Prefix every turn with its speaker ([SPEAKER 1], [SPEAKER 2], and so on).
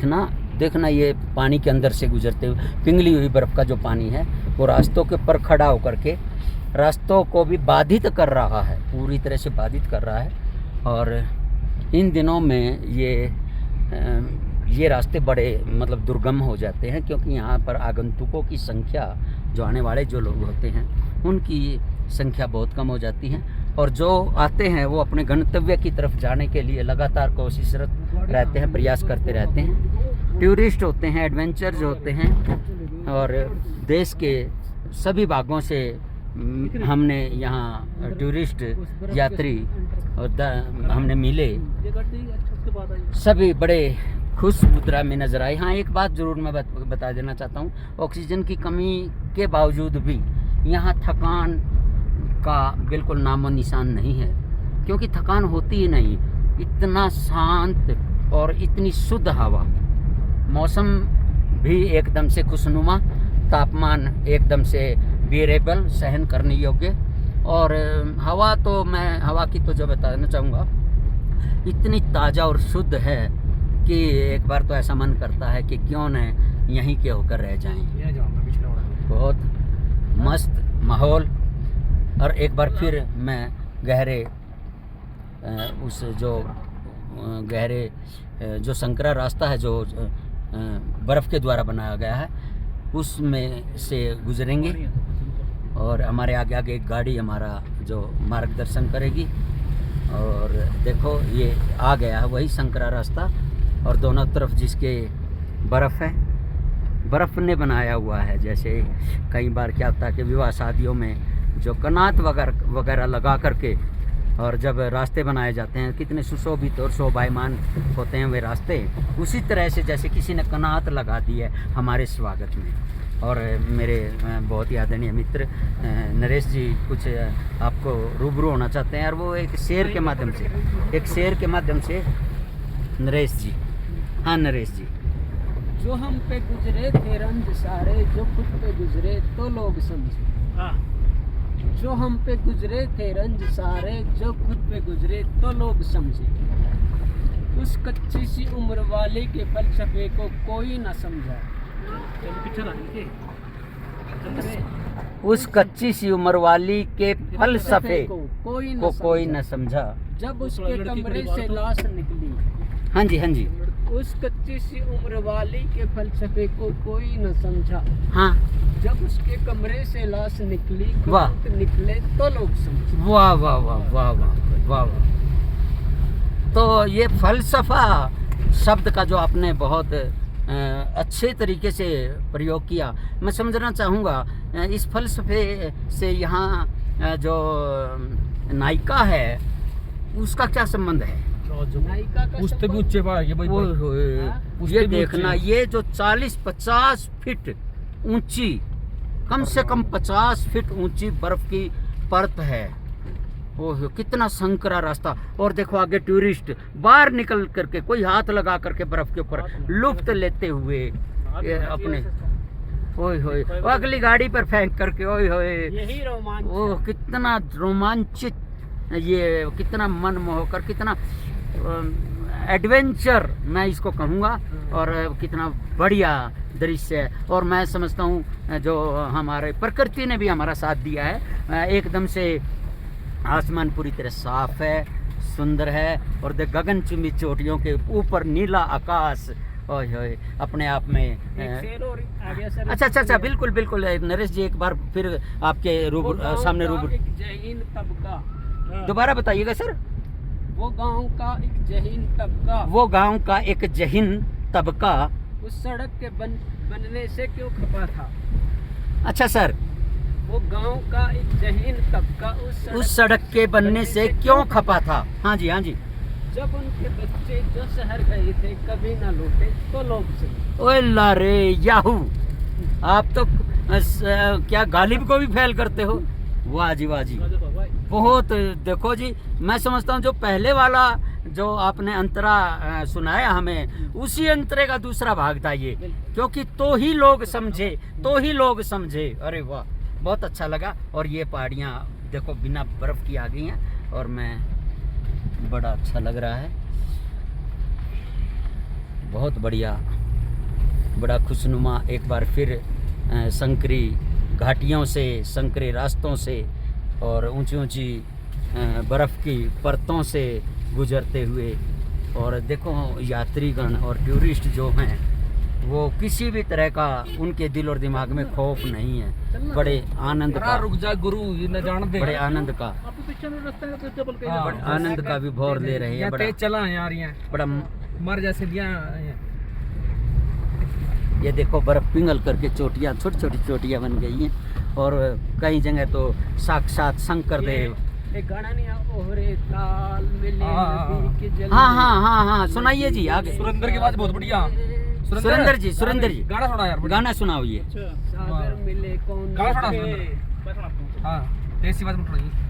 [SPEAKER 1] देखना देखना ये पानी के अंदर से गुजरते हुए पिघली हुई बर्फ़ का जो पानी है वो रास्तों के ऊपर खड़ा होकर के रास्तों को भी बाधित कर रहा है, पूरी तरह से बाधित कर रहा है। और इन दिनों में ये रास्ते बड़े मतलब दुर्गम हो जाते हैं, क्योंकि यहाँ पर आगंतुकों की संख्या, जो आने वाले जो लोग होते हैं उनकी संख्या बहुत कम हो जाती है, और जो आते हैं वो अपने गंतव्य की तरफ जाने के लिए लगातार कोशिशरत रहते हैं, प्रयास करते रहते हैं। टूरिस्ट होते हैं, एडवेंचर्स होते हैं, और देश के सभी भागों से हमने यहाँ टूरिस्ट यात्री और हमने मिले, सभी बड़े खुश मुद्रा में नज़र आए। हाँ, एक बात ज़रूर मैं बता देना चाहता हूँ, ऑक्सीजन की कमी के बावजूद भी यहाँ थकान का बिल्कुल नामो निशान नहीं है, क्योंकि थकान होती ही नहीं। इतना शांत और इतनी शुद्ध हवा, मौसम भी एकदम से खुशनुमा, तापमान एकदम से बियरेबल, सहन करने योग्य, और हवा तो मैं हवा की तो जो बताना चाहूँगा इतनी ताज़ा और शुद्ध है कि एक बार तो ऐसा मन करता है कि क्यों न यहीं के होकर रह जाएं। बहुत मस्त माहौल। और एक बार फिर मैं गहरे उस जो गहरे जो संकरा रास्ता है जो बर्फ़ के द्वारा बनाया गया है उसमें से गुजरेंगे, और हमारे आगे आगे एक गाड़ी हमारा जो मार्गदर्शन करेगी। और देखो ये आ गया है वही संकरा रास्ता, और दोनों तरफ जिसके बर्फ़ है, बर्फ़ ने बनाया हुआ है। जैसे कई बार क्या होता है कि विवाह शादियों में जो कनात वगैरह लगा करके और जब रास्ते बनाए जाते हैं कितने सुशोभित और शोभायमान होते हैं वे रास्ते, उसी तरह से जैसे किसी ने कनात लगा दी है हमारे स्वागत में। और मेरे बहुत ही आदरणीय मित्र नरेश जी कुछ आपको रूबरू होना चाहते हैं, और वो एक शेर के माध्यम से नरेश जी। हाँ नरेश जी।
[SPEAKER 2] जो हम पे गुजरे थे रंज सारे, जो खुद पे गुजरे तो लोग समझे। हाँ। जो हम पे गुजरे थे रंज सारे, जो खुद पे गुजरे तो लोग समझे। उस कच्ची सी उम्र वाले के फलसफे को कोई न समझा।
[SPEAKER 1] उस कच्ची सी उम्र वाली के फलसफे को कोई न समझा।
[SPEAKER 2] जब उसके कमरे से लाश निकली।
[SPEAKER 1] हाँ जी, हाँ जी।
[SPEAKER 2] उस कच्ची सी उम्र वाली के फलसफे को कोई न समझा।
[SPEAKER 1] हाँ।
[SPEAKER 2] जब उसके कमरे से लाश निकली,
[SPEAKER 1] वाह,
[SPEAKER 2] निकले तो लोग समझे।
[SPEAKER 1] वाह वाह वाह वाह वाह वाह वाह। तो ये फलसफा शब्द का जो आपने बहुत अच्छे तरीके से प्रयोग किया, मैं समझना चाहूँगा इस फलसफे से यहाँ जो नायिका है उसका क्या संबंध है?
[SPEAKER 2] नायिका का
[SPEAKER 3] उससे भी ऊंचे पहाड़
[SPEAKER 1] ये देखना, ये जो 40-50 फीट ऊंची, कम से कम 50 फीट ऊंची बर्फ की परत है। ओह कितना संकरा रास्ता। और देखो आगे टूरिस्ट बाहर निकल करके कोई हाथ लगा करके बर्फ के ऊपर लुफ्त लेते हुए अपने ओए होए, अगली गाड़ी पर फेंक करके ओए होए,
[SPEAKER 2] यही रोमांच।
[SPEAKER 1] ओह कितना रोमांचित, ये कितना मनमोहकर, कितना एडवेंचर मैं इसको कहूँगा, और कितना बढ़िया दृश्य है। और मैं समझता हूँ जो हमारे प्रकृति ने भी हमारा साथ दिया है, एकदम से आसमान पूरी तरह साफ है, सुंदर है, और गगनचुंबी चोटियों के ऊपर नीला आकाश ओए होए अपने आप में। अच्छा, बिल्कुल बिल्कुल नरेश जी, एक बार फिर आपके सामने
[SPEAKER 2] जहीन तबका,
[SPEAKER 1] दोबारा बताइएगा सर।
[SPEAKER 2] वो गांव का एक जहीन तबका,
[SPEAKER 1] वो गांव का एक जहीन तबका
[SPEAKER 2] उस सड़क के बनने से क्यों खपा था।
[SPEAKER 1] अच्छा सर।
[SPEAKER 2] वो गांव का एक जहीन तबका
[SPEAKER 1] उस सड़क के बनने से क्यों खपा था। हाँ जी, हाँ जी।
[SPEAKER 2] जब उनके बच्चे जो शहर गए थे कभी ना लौटे तो लोग समझे।
[SPEAKER 1] ओए लारे याहू, आप तो क्या गालिब को भी फेल करते हो। वाह जी, वाह जी, बहुत। देखो जी, मैं समझता हूँ जो पहले वाला जो आपने अंतरा सुनाया हमें, उसी अंतरे का दूसरा भाग था ये, क्योंकि तो ही लोग समझे। अरे वाह, बहुत अच्छा लगा। और ये पहाड़ियाँ देखो बिना बर्फ़ की आ गई हैं, और मैं बड़ा अच्छा लग रहा है। बहुत बढ़िया, बड़ा खुशनुमा। एक बार फिर संकरी घाटियों से, संकरे रास्तों से और ऊंची ऊंची बर्फ़ की परतों से गुजरते हुए, और देखो यात्रीगण और टूरिस्ट जो हैं वो किसी भी तरह का उनके दिल और दिमाग में खौफ नहीं है। बड़े आनंद का,
[SPEAKER 3] रुक जा गुरु न जान दे,
[SPEAKER 1] बड़े आनंद का, बड़े आनंद का भी भौर ले रहे हैं। बड़ा
[SPEAKER 3] चला यार, यहाँ
[SPEAKER 1] बड़ा
[SPEAKER 3] मर जैसे दिया।
[SPEAKER 1] ये देखो बर्फ पिघल करके चोटियाँ, छोटी छोटी चोटियाँ बन गई हैं, और कई जगह तो साक्षात शंकर देव।
[SPEAKER 2] एक गाना नहीं ओहरे ताल मिले नदी के जल
[SPEAKER 1] हाँ हाँ हाँ हाँ, सुनाइए जी आगे।
[SPEAKER 3] सुरेंद्र की आवाज बहुत बढ़िया।
[SPEAKER 1] सुरेंद्र जी, सुरेंद्र जी
[SPEAKER 3] गाना सुना यार,
[SPEAKER 1] गाना सुनाओ ये।
[SPEAKER 2] सागर मिले कौन
[SPEAKER 3] गाना सुना
[SPEAKER 2] के।
[SPEAKER 3] हाँ, तेज सी आवाज में सुनाइए।